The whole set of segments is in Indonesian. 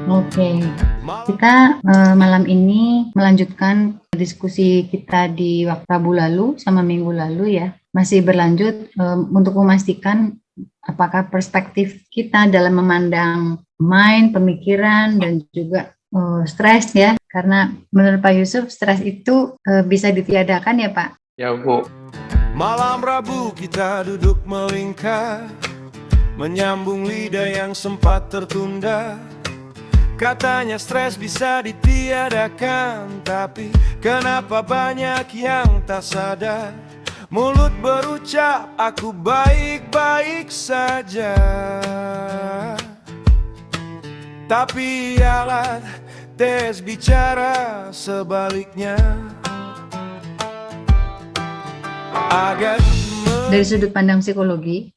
Oke, kita malam ini melanjutkan diskusi kita di waktu Rabu lalu sama minggu lalu ya. Masih berlanjut untuk memastikan apakah perspektif kita dalam memandang mind, pemikiran, dan juga stres ya. Karena menurut Pak Yusuf, stres itu bisa ditiadakan ya Pak? Ya Bu. Malam Rabu kita duduk melingkar, menyambung lidah yang sempat tertunda. Katanya stres bisa ditiadakan, tapi kenapa banyak yang tak sadar? Mulut berucap aku baik-baik saja, tapi alat tes bicara sebaliknya. Dari sudut pandang psikologi,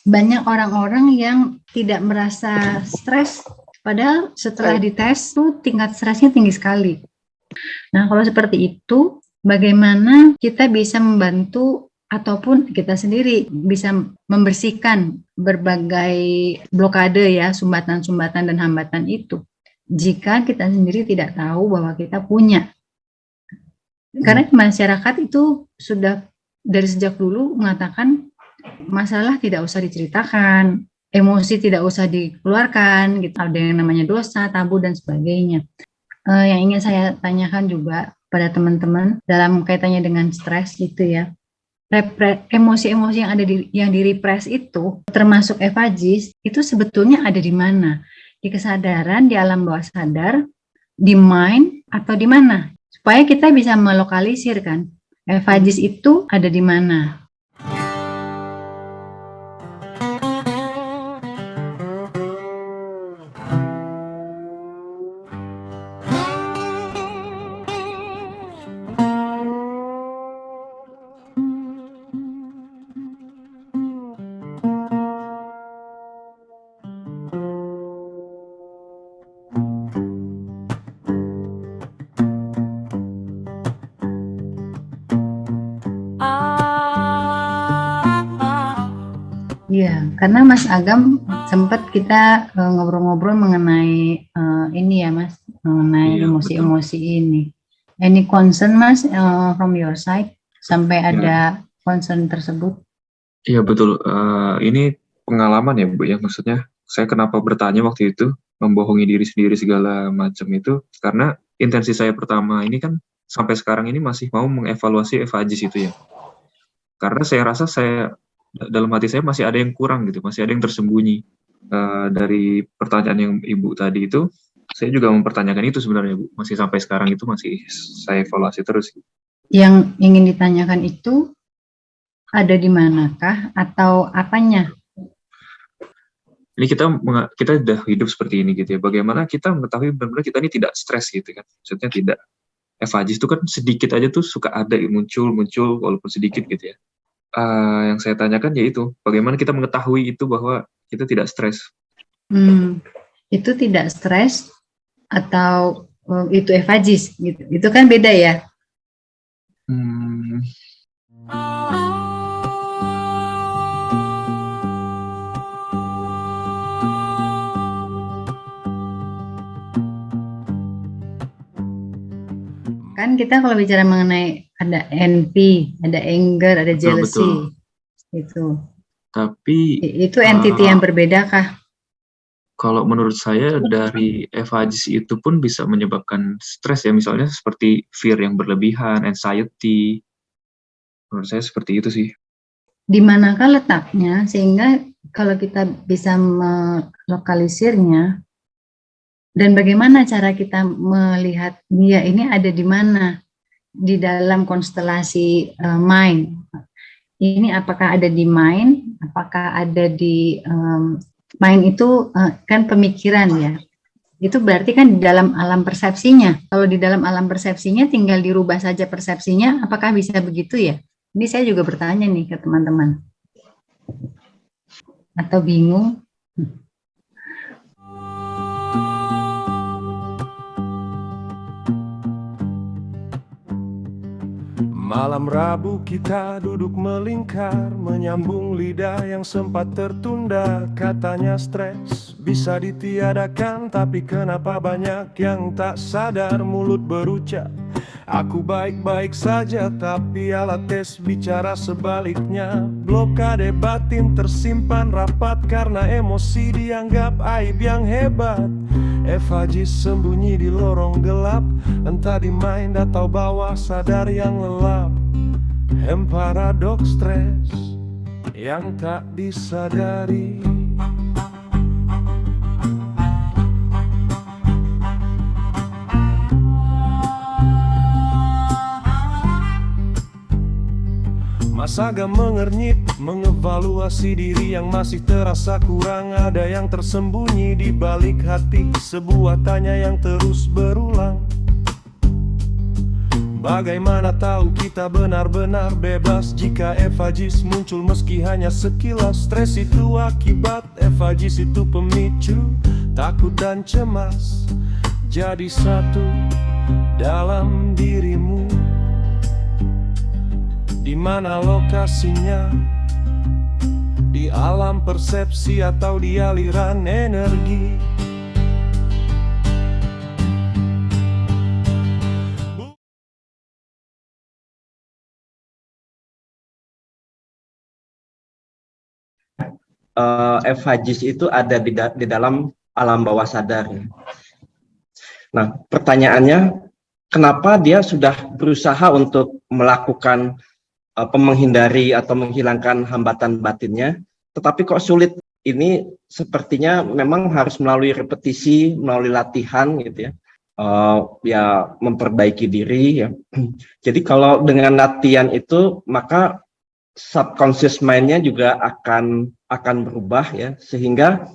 banyak orang-orang yang tidak merasa stres, padahal setelah dites tuh tingkat stresnya tinggi sekali. Nah, kalau seperti itu, bagaimana kita bisa membantu ataupun kita sendiri bisa membersihkan berbagai blokade ya, sumbatan-sumbatan dan hambatan itu, jika kita sendiri tidak tahu bahwa kita punya. Karena masyarakat itu sudah dari sejak dulu mengatakan masalah tidak usah diceritakan, emosi tidak usah dikeluarkan, gitu. Ada yang namanya dosa, tabu, dan sebagainya. Yang ingin saya tanyakan juga pada teman-teman dalam kaitannya dengan stres gitu ya. Emosi-emosi yang ada yang direpress itu, termasuk evagis, itu sebetulnya ada di mana? Di kesadaran, di alam bawah sadar, di mind, atau di mana? Supaya kita bisa melokalisir kan, evagis itu ada di mana? Iya, karena Mas Agam sempat kita ngobrol-ngobrol mengenai ini ya Mas, mengenai emosi-emosi ini. Any concern Mas from your side sampai ada concern tersebut? Iya betul. Ini pengalaman ya Bu ya, maksudnya saya kenapa bertanya waktu itu, membohongi diri sendiri segala macam itu, karena intensi saya pertama ini kan sampai sekarang ini masih mau mengevaluasi evagis itu ya. Karena saya rasa dalam hati saya masih ada yang kurang gitu, masih ada yang tersembunyi. Dari pertanyaan yang Ibu tadi itu, saya juga mempertanyakan itu sebenarnya Bu. Masih sampai sekarang itu masih saya evaluasi terus. Yang ingin ditanyakan itu ada di manakah atau apanya? Ini kita udah hidup seperti ini gitu ya. Bagaimana kita mengetahui benar-benar kita ini tidak stres gitu kan? Maksudnya tidak. Evagis itu kan sedikit aja tuh suka ada muncul walaupun sedikit gitu ya. Yang saya tanyakan yaitu bagaimana kita mengetahui itu bahwa kita tidak stres. Itu tidak stres atau itu evagis gitu. Itu kan beda ya. Kan kita kalau bicara mengenai ada envy, ada anger, ada jealousy, itu. Tapi itu entity yang berbeda kah? Kalau menurut saya dari evagis itu pun bisa menyebabkan stres ya, misalnya seperti fear yang berlebihan, anxiety. Menurut saya seperti itu sih. Di manakah letaknya sehingga kalau kita bisa melokalisirnya, dan bagaimana cara kita melihat dia ini ada di mana di dalam konstelasi mind? Ini apakah ada di mind? Apakah ada di mind itu kan pemikiran ya? Itu berarti kan di dalam alam persepsinya. Kalau di dalam alam persepsinya tinggal dirubah saja persepsinya, apakah bisa begitu ya? Ini saya juga bertanya nih ke teman-teman. Atau bingung? Malam Rabu kita duduk melingkar, menyambung lidah yang sempat tertunda. Katanya stres bisa ditiadakan, tapi kenapa banyak yang tak sadar mulut berucap aku baik-baik saja, tapi alat tes bicara sebaliknya. Blokade batin tersimpan rapat karena emosi dianggap aib yang hebat. Efajis sembunyi di lorong gelap, entah di mind atau bawah sadar yang lelap. Paradoks stres yang tak disadari. Masa gak mengernyit, mengevaluasi diri yang masih terasa kurang. Ada yang tersembunyi di balik hati, sebuah tanya yang terus berulang. Bagaimana tahu kita benar-benar bebas jika efajis muncul meski hanya sekilas? Stres itu akibat, efajis itu pemicu. Takut dan cemas jadi satu dalam dirimu. Di mana lokasinya? Di alam persepsi atau di aliran energi? Efajis itu ada di dalam alam bawah sadar. Nah, pertanyaannya, kenapa dia sudah berusaha untuk melakukan menghindari atau menghilangkan hambatan batinnya, tetapi kok sulit? Ini sepertinya memang harus melalui repetisi, melalui latihan gitu ya, ya memperbaiki diri ya. Jadi kalau dengan latihan itu, maka subconscious mind-nya juga akan berubah ya, sehingga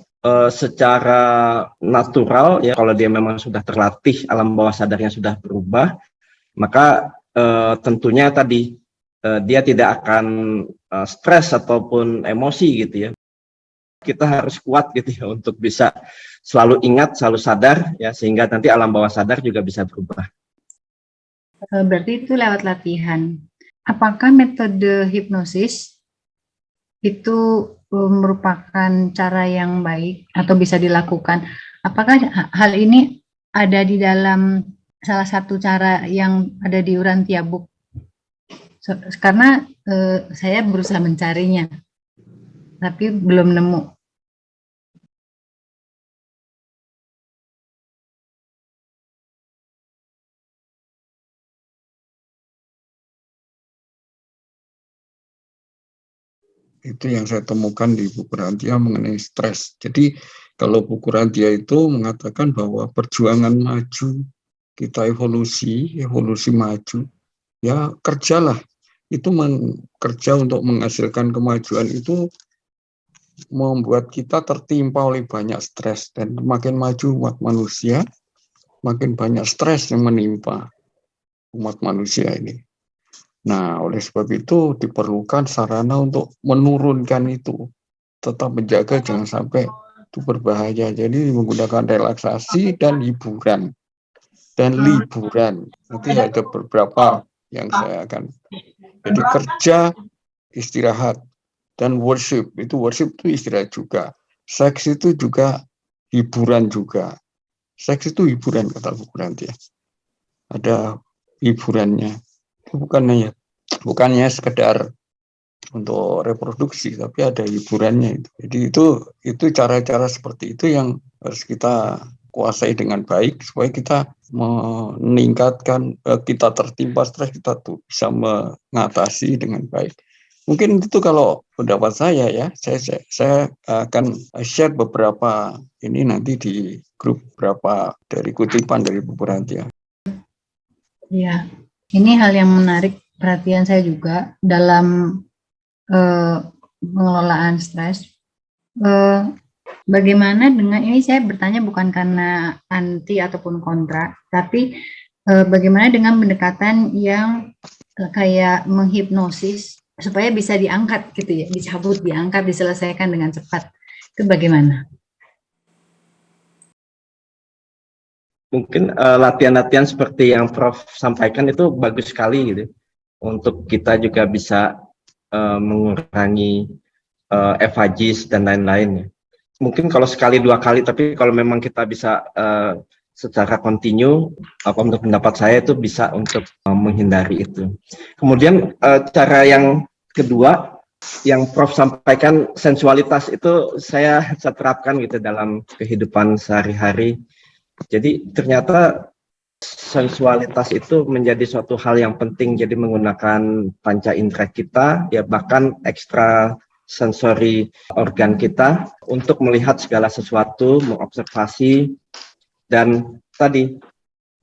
secara natural ya, kalau dia memang sudah terlatih, alam bawah sadarnya sudah berubah, maka tentunya tadi dia tidak akan stres ataupun emosi gitu ya. Kita harus kuat gitu ya untuk bisa selalu ingat, selalu sadar ya, sehingga nanti alam bawah sadar juga bisa berubah. Berarti itu lewat latihan. Apakah metode hipnosis itu merupakan cara yang baik atau bisa dilakukan? Apakah hal ini ada di dalam salah satu cara yang ada di Urantia Book? Karena saya berusaha mencarinya, tapi belum nemu. Itu yang saya temukan di buku Rantia mengenai stres. Jadi kalau buku Rantia itu mengatakan bahwa perjuangan maju, kita evolusi maju, ya kerjalah. Itu kerja untuk menghasilkan kemajuan itu membuat kita tertimpa oleh banyak stres, dan makin maju umat manusia, makin banyak stres yang menimpa umat manusia ini. Nah, oleh sebab itu diperlukan sarana untuk menurunkan itu, tetap menjaga jangan sampai itu berbahaya. Jadi menggunakan relaksasi dan hiburan. Dan liburan. Nanti ada beberapa yang saya akan. Jadi kerja, istirahat, dan worship itu istirahat juga. Seks itu juga hiburan juga. Seks itu hiburan kata buku Rantia. Ada hiburannya. Bukannya sekedar untuk reproduksi, tapi ada hiburannya itu. Jadi itu cara-cara seperti itu yang harus kita kuasai dengan baik supaya kita meningkatkan, kita tertimpa stres, kita tuh bisa mengatasi dengan baik. Mungkin itu kalau pendapat saya ya. Saya akan share beberapa ini nanti di grup, beberapa dari kutipan dari buku Rantia. Ya, ini hal yang menarik perhatian saya juga dalam pengelolaan stres. Bagaimana dengan ini, saya bertanya bukan karena anti ataupun kontra, tapi bagaimana dengan pendekatan yang kayak menghipnosis supaya bisa diangkat gitu ya, dicabut, diangkat, diselesaikan dengan cepat. Itu bagaimana? Mungkin latihan-latihan seperti yang Prof sampaikan itu bagus sekali gitu. untuk kita juga bisa mengurangi FHGs dan lain-lain. Mungkin kalau sekali 2 kali, tapi kalau memang kita bisa secara kontinu, menurut pendapat saya itu bisa untuk menghindari itu. Kemudian cara yang kedua yang Prof sampaikan, sensualitas itu saya terapkan gitu dalam kehidupan sehari-hari. Jadi ternyata sensualitas itu menjadi suatu hal yang penting, jadi menggunakan panca indera kita, ya bahkan ekstra sensori organ kita untuk melihat segala sesuatu, mengobservasi, dan tadi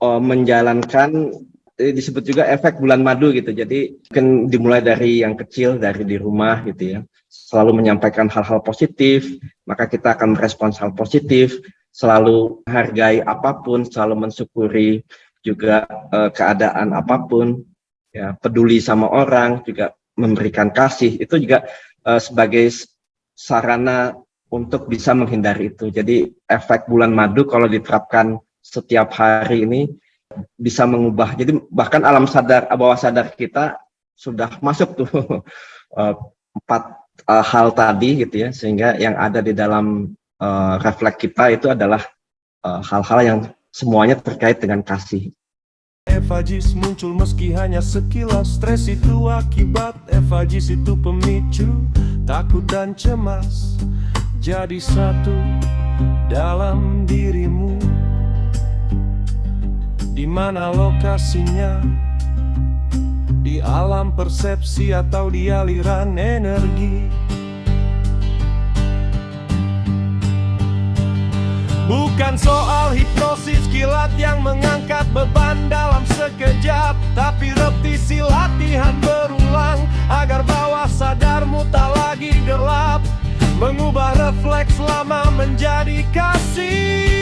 menjalankan, disebut juga efek bulan madu gitu. Jadi mungkin dimulai dari yang kecil, dari di rumah gitu ya, selalu menyampaikan hal-hal positif, maka kita akan merespons hal positif, selalu menghargai apapun, selalu mensyukuri juga keadaan apapun, ya, peduli sama orang, juga memberikan kasih, itu juga sebagai sarana untuk bisa menghindari itu. Jadi efek bulan madu kalau diterapkan setiap hari ini bisa mengubah. Jadi bahkan alam sadar, bawah sadar kita sudah masuk tuh 4 hal tadi gitu ya, sehingga yang ada di dalam refleks kita itu adalah hal-hal yang semuanya terkait dengan kasih. FHGs muncul meski hanya sekilas. Stres itu akibat, FHGs itu pemicu. Takut dan cemas jadi satu dalam dirimu. Di mana lokasinya? Di alam persepsi atau di aliran energi? Bukan soal hipnosis kilat yang mengangkat beban dalam sekejap, tapi repetisi latihan berulang agar bawah sadarmu tak lagi gelap, mengubah refleks lama menjadi kasih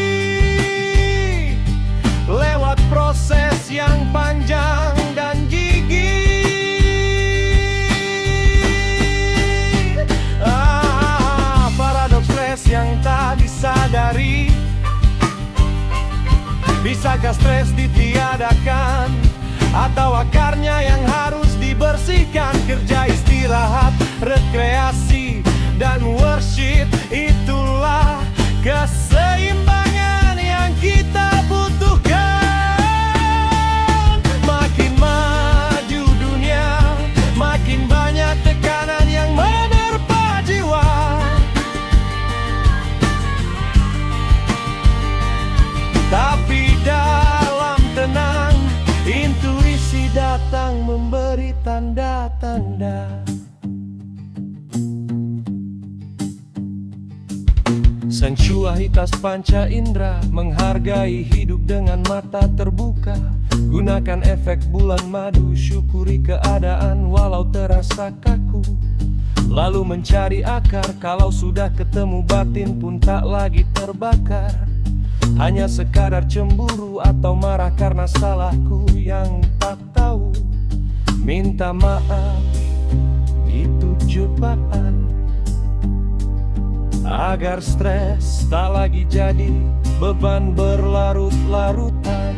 lewat proses yang panjang dan gigih. Paradoks stres yang tak disadari. Bisakah stres ditiadakan? Atau akarnya yang harus dibersihkan? Kerja, istirahat, rekreasi, dan worship, itulah keseimbangan yang kita butuhkan. Makin maju dunia, makin banyak tekanan yang menerpa jiwa. Tapi dalam tenang, intuisi datang memberi tanda-tanda. Sensualitas panca indera, menghargai hidup dengan mata terbuka. Gunakan efek bulan madu, syukuri keadaan walau terasa kaku. Lalu mencari akar, kalau sudah ketemu batin pun tak lagi terbakar. Hanya sekadar cemburu atau marah karena salahku yang tak tahu. Minta maaf, itu jebakan agar stres tak lagi jadi beban berlarut-larutan.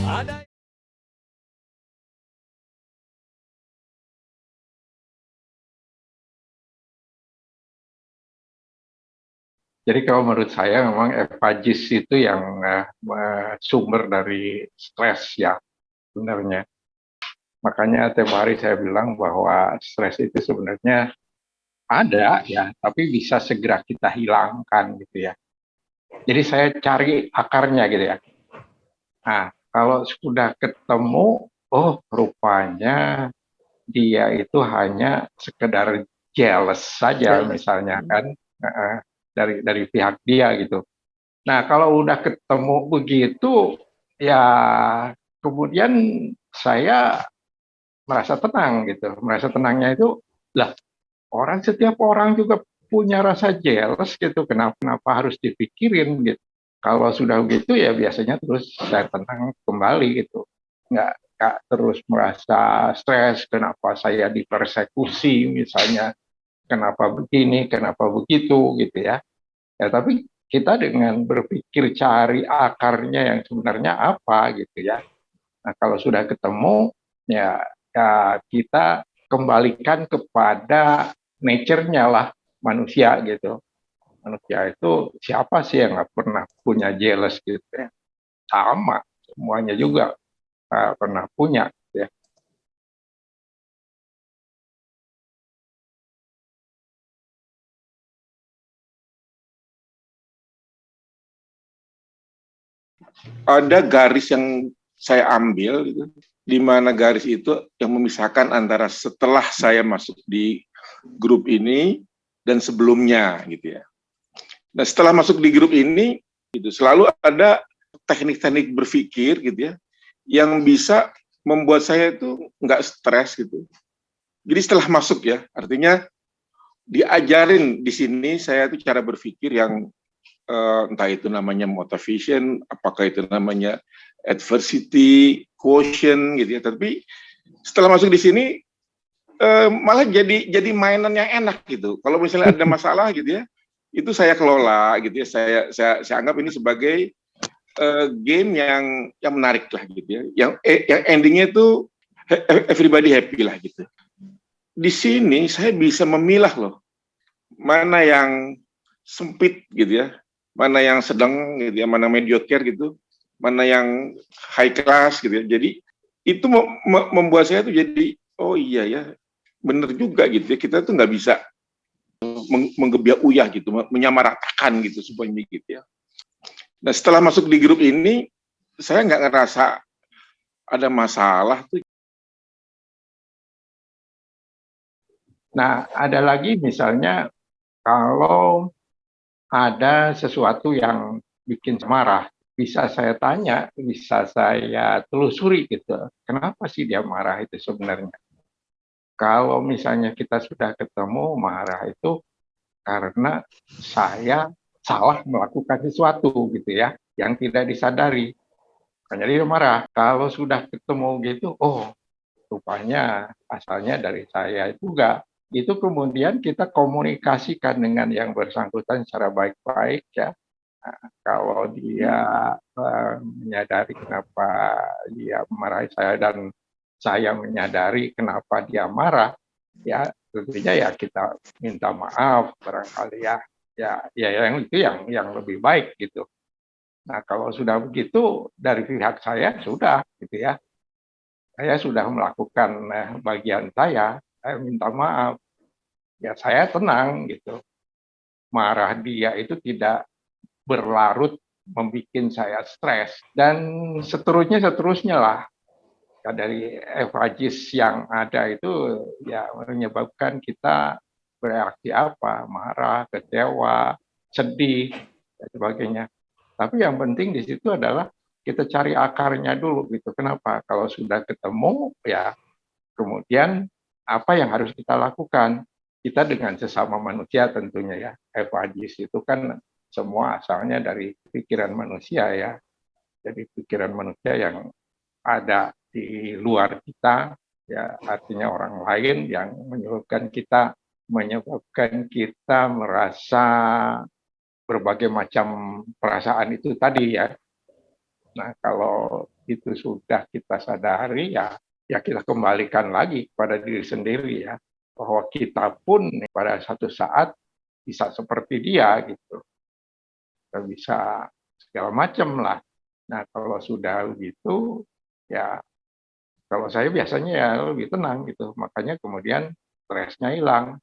Ada Jadi kalau menurut saya memang FHGs itu yang sumber dari stres ya sebenarnya. Makanya tiap hari saya bilang bahwa stres itu sebenarnya ada ya, tapi bisa segera kita hilangkan gitu ya. Jadi saya cari akarnya gitu ya. Nah, kalau sudah ketemu, oh rupanya dia itu hanya sekedar jealous saja misalnya kan. Dari pihak dia gitu. Nah kalau udah ketemu begitu ya kemudian saya merasa tenang gitu. Merasa tenangnya itu lah setiap orang juga punya rasa jealous gitu. Kenapa harus dipikirin gitu. Kalau sudah begitu ya biasanya terus saya tenang kembali gitu. Nggak terus merasa stres kenapa saya dipersekusi misalnya. Kenapa begini, kenapa begitu gitu ya. Ya tapi kita dengan berpikir cari akarnya yang sebenarnya apa gitu ya. Nah, kalau sudah ketemu, ya kita kembalikan kepada nature-nya lah manusia gitu. Manusia itu siapa sih yang nggak pernah punya jealous gitu ya? Sama, semuanya juga pernah punya ya. Ada garis yang saya ambil gitu, di mana garis itu yang memisahkan antara setelah saya masuk di grup ini dan sebelumnya gitu ya. Nah, setelah masuk di grup ini gitu selalu ada teknik-teknik berpikir gitu ya yang bisa membuat saya itu nggak stres gitu. Jadi setelah masuk ya, artinya diajarin di sini saya itu cara berpikir yang entah itu namanya motivation, apakah itu namanya adversity, quotient gitu ya. Tapi setelah masuk di sini malah jadi mainan yang enak gitu. Kalau misalnya ada masalah gitu ya, itu saya kelola gitu ya. Saya anggap ini sebagai game yang menarik lah gitu ya. Yang endingnya itu everybody happy lah gitu. Di sini saya bisa memilah loh mana yang sempit gitu ya, mana yang sedang gitu ya, mana mediocre gitu, mana yang high class gitu ya. Jadi itu membuat saya tuh jadi oh iya ya, bener juga gitu ya. Kita tuh nggak bisa menggebiak uyah gitu, menyamaratakan gitu semuanya gitu ya. Nah setelah masuk di grup ini, saya nggak ngerasa ada masalah tuh. Nah, ada lagi misalnya kalau ada sesuatu yang bikin marah, bisa saya tanya, bisa saya telusuri gitu. Kenapa sih dia marah itu sebenarnya? Kalau misalnya kita sudah ketemu marah itu karena saya salah melakukan sesuatu gitu ya, yang tidak disadari. Makanya dia marah. Kalau sudah ketemu gitu, oh rupanya asalnya dari saya juga. Itu kemudian kita komunikasikan dengan yang bersangkutan secara baik-baik ya. Nah, kalau dia menyadari kenapa dia memarahi saya dan saya menyadari kenapa dia marah, ya tentunya ya kita minta maaf barangkali ya. Ya yang itu yang lebih baik gitu. Nah, kalau sudah begitu dari pihak saya sudah gitu ya. Saya sudah melakukan bagian saya minta maaf. Ya saya tenang gitu. Marah dia itu tidak berlarut membuat saya stres dan seterusnya lah. Ya, dari evagis yang ada itu ya menyebabkan kita bereaksi apa, marah, kecewa, sedih dan sebagainya. Tapi yang penting di situ adalah kita cari akarnya dulu gitu. Kenapa? Kalau sudah ketemu ya kemudian apa yang harus kita lakukan? Kita dengan sesama manusia tentunya ya. Evagis itu kan semua asalnya dari pikiran manusia ya. Jadi pikiran manusia yang ada di luar kita, ya artinya orang lain yang menyebabkan kita merasa berbagai macam perasaan itu tadi ya. Nah kalau itu sudah kita sadari ya kita kembalikan lagi kepada diri sendiri ya, bahwa kita pun pada satu saat bisa seperti dia gitu, kita bisa segala macam lah. Nah kalau sudah begitu ya, kalau saya biasanya ya lebih tenang gitu, makanya kemudian stresnya hilang.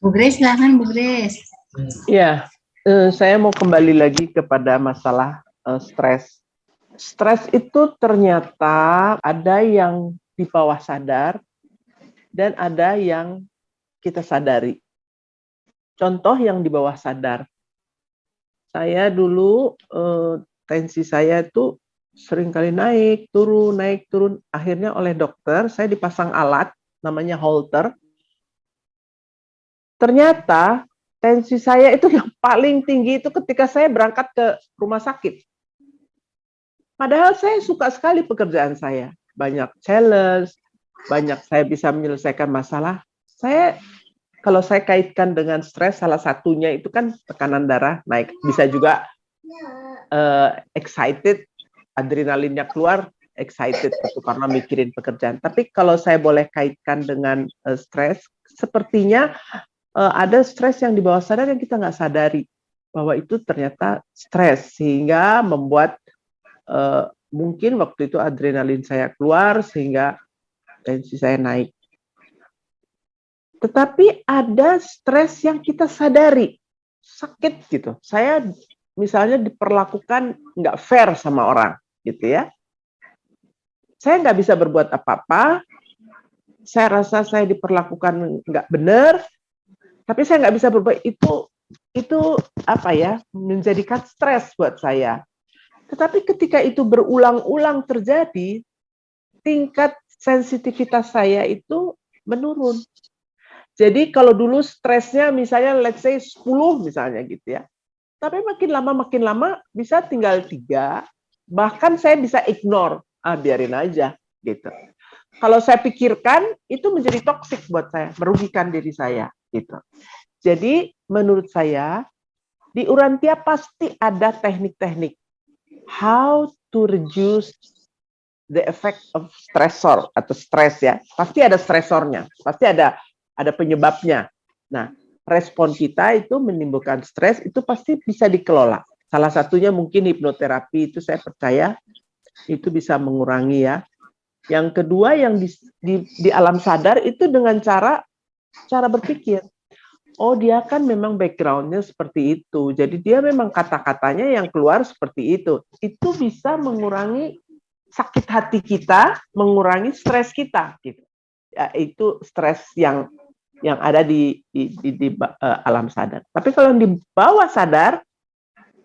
Bu Grace, silakan Bu Grace. Ya, saya mau kembali lagi kepada masalah stres. Stres itu ternyata ada yang di bawah sadar dan ada yang kita sadari. Contoh yang di bawah sadar. Saya dulu tensi saya itu seringkali naik, turun. Akhirnya oleh dokter saya dipasang alat namanya Holter. Ternyata tensi saya itu yang paling tinggi itu ketika saya berangkat ke rumah sakit. Padahal saya suka sekali pekerjaan saya. banyak challenge, banyak saya bisa menyelesaikan masalah. Kalau saya kaitkan dengan stres, salah satunya itu kan tekanan darah naik. Bisa juga excited, adrenalinnya keluar, excited itu karena mikirin pekerjaan. Tapi kalau saya boleh kaitkan dengan stres, sepertinya ada stres yang di bawah sadar yang kita nggak sadari bahwa itu ternyata stres, sehingga membuat mungkin waktu itu adrenalin saya keluar sehingga tensi saya naik. Tetapi ada stres yang kita sadari, sakit gitu. Saya misalnya diperlakukan nggak fair sama orang, gitu ya. Saya nggak bisa berbuat apa-apa, saya rasa saya diperlakukan nggak benar, tapi saya nggak bisa berbuat itu apa ya, menjadikan stres buat saya. Tetapi ketika itu berulang-ulang terjadi, tingkat sensitivitas saya itu menurun. Jadi kalau dulu stresnya misalnya let's say 10 misalnya gitu ya. Tapi makin lama bisa tinggal 3, bahkan saya bisa ignore, biarin aja gitu. Kalau saya pikirkan itu menjadi toksik buat saya, merugikan diri saya gitu. Jadi menurut saya di Urantia pasti ada teknik-teknik how to reduce the effect of stressor atau stres ya. Pasti ada stresornya, pasti ada penyebabnya. Nah, respon kita itu menimbulkan stres itu pasti bisa dikelola. Salah satunya mungkin hipnoterapi, itu saya percaya itu bisa mengurangi ya. Yang kedua yang di alam sadar itu dengan cara berpikir. Oh, dia kan memang background-nya seperti itu. Jadi dia memang kata-katanya yang keluar seperti itu. Itu bisa mengurangi sakit hati kita, mengurangi stres kita gitu. Ya, itu stres yang ada di alam sadar. Tapi kalau di bawah sadar,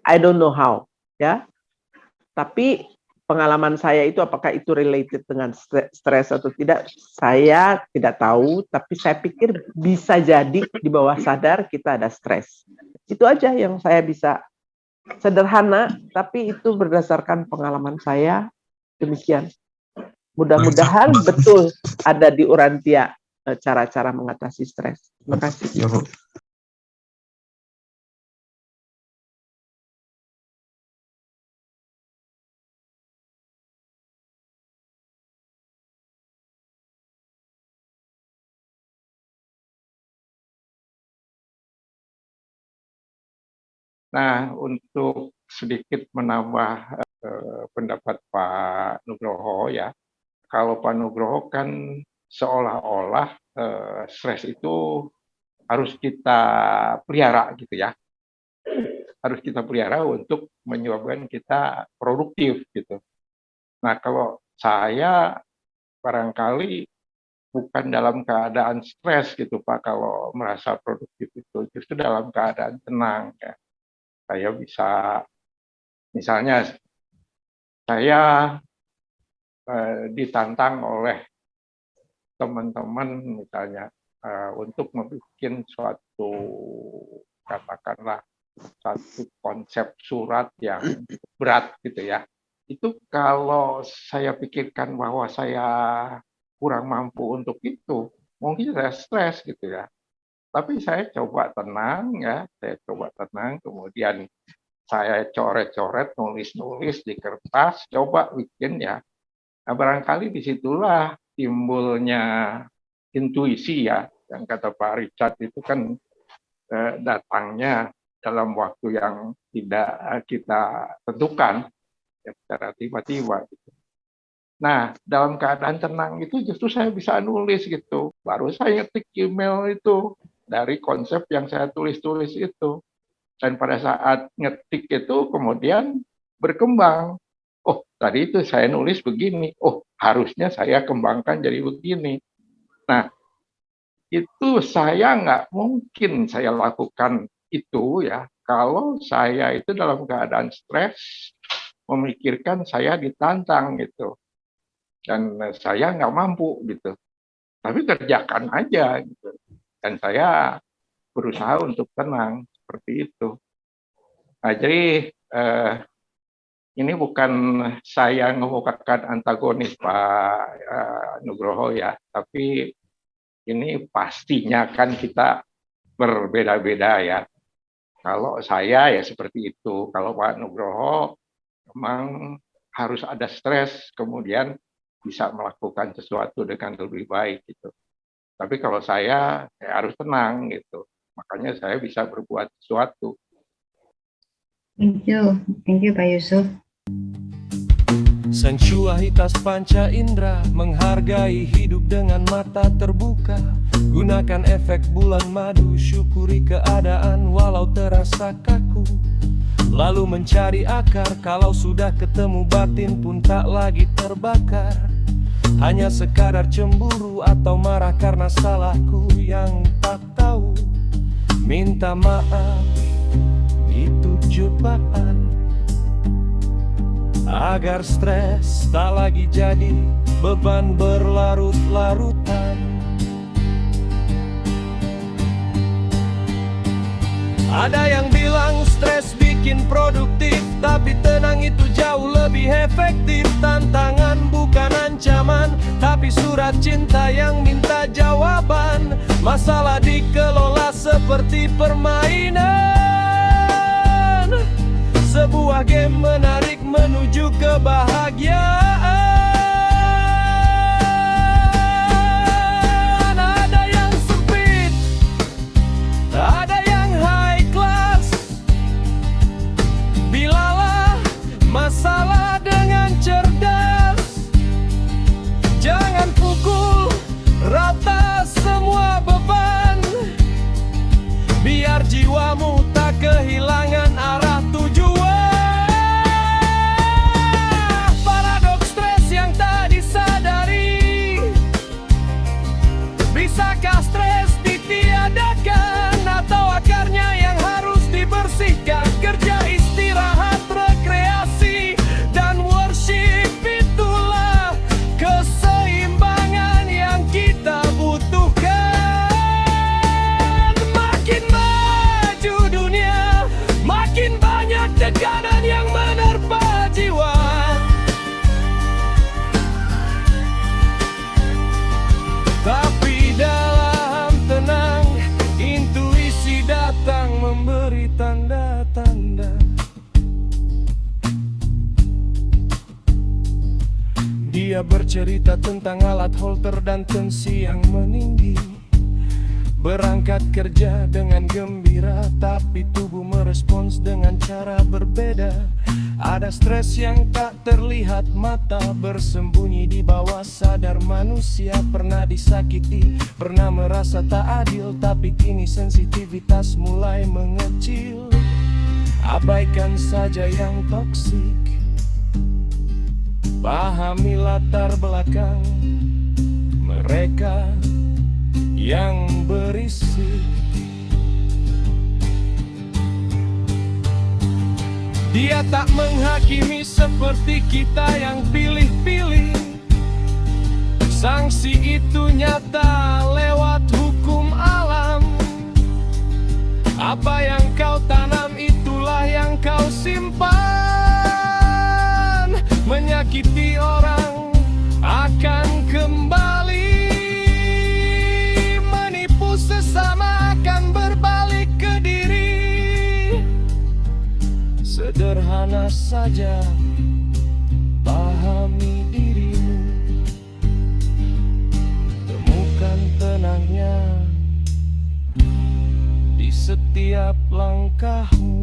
I don't know how, ya. Tapi pengalaman saya itu apakah itu related dengan stres atau tidak, saya tidak tahu. Tapi saya pikir bisa jadi di bawah sadar kita ada stres. Itu aja yang saya bisa, sederhana, tapi itu berdasarkan pengalaman saya demikian. Mudah-mudahan betul ada di Urantia cara-cara mengatasi stres. Terima kasih. Ya, Bu. Nah, untuk sedikit menambah pendapat Pak Nugroho ya, kalau Pak Nugroho kan seolah-olah stres itu harus kita pelihara gitu ya, harus kita pelihara untuk menyebabkan kita produktif gitu. Nah, kalau saya barangkali bukan dalam keadaan stres gitu Pak, kalau merasa produktif itu justru dalam keadaan tenang ya. Saya bisa, misalnya saya ditantang oleh teman-teman misalnya untuk membuat suatu, katakanlah satu konsep surat yang berat gitu ya. Itu kalau saya pikirkan bahwa saya kurang mampu untuk itu, mungkin saya stres gitu ya. Tapi saya coba tenang ya, kemudian saya coret-coret, nulis-nulis di kertas, coba bikin ya. Nah, barangkali disitulah timbulnya intuisi ya, yang kata Pak Richard itu kan datangnya dalam waktu yang tidak kita tentukan, ya, secara tiba-tiba. Gitu. Nah, dalam keadaan tenang itu justru saya bisa nulis gitu. Baru saya ngetik email itu dari konsep yang saya tulis-tulis itu. Dan pada saat ngetik itu kemudian berkembang. Oh, tadi itu saya nulis begini. Oh, harusnya saya kembangkan jadi begini. Nah, itu saya nggak mungkin saya lakukan itu ya. Kalau saya itu dalam keadaan stres, memikirkan saya ditantang gitu. Dan saya nggak mampu gitu. Tapi kerjakan aja gitu. Dan saya berusaha untuk tenang seperti itu. Nah, jadi ini bukan saya mengukakan antagonis Pak Nugroho ya, tapi ini pastinya kan kita berbeda-beda ya. Kalau saya ya seperti itu, kalau Pak Nugroho memang harus ada stres, kemudian bisa melakukan sesuatu dengan lebih baik gitu. Tapi kalau saya harus tenang gitu, makanya saya bisa berbuat sesuatu. Thank you Pak Yusuf. Sensualitas panca indera, menghargai hidup dengan mata terbuka. Gunakan efek bulan madu, syukuri keadaan walau terasa kaku. Lalu mencari akar, kalau sudah ketemu batin pun tak lagi terbakar. Hanya sekadar cemburu atau marah karena salahku yang tak tahu. Minta maaf, itu cobaan agar stres tak lagi jadi beban berlarut-larutan. Ada yang bilang stres bikin produktif, tapi tenang itu jauh lebih efektif. Tantangan bukan ancaman, tapi surat cinta yang minta jawaban. Masalah dikelola seperti permainan, sebuah game menarik menuju kebahagiaan. Ada yang sempit, ada yang high class. Bilalah masalah dengan cerdas, jangan pukul rata semua beban, biar jiwamu tak kehilangan arah tujuan. Paradoks stres yang tak disadari, bisakah stres ditiadakan atau akarnya yang harus dibersihkan? Kerja, istirahat, rekreasi, dan worship, itulah keseimbangan yang kita butuhkan. Makin maju dunia, makin banyak tekanan yang menerpa jiwa. Tapi dalam tenang, intuisi datang memberi tanda-tanda. Dia bercerita tentang alat holter dan tensi yang meninggi. Berangkat kerja dengan gembira, tapi tubuh merespons dengan cara berbeda. Ada stres yang tak terlihat mata, bersembunyi di bawah sadar manusia. Pernah disakiti, pernah merasa tak adil, tapi kini sensitivitas mulai mengecil. Abaikan saja yang toksik, pahami latar belakang mereka yang berisik. Dia tak menghakimi seperti kita yang pilih-pilih. Sanksi itu nyata lewat hukum alam. Apa yang kau tanam itulah yang kau simpan. Menyakiti orang akan kembali, menipu sesama akan berbalik ke diri. Sederhana saja, pahami dirimu, temukan tenangnya di setiap langkahmu.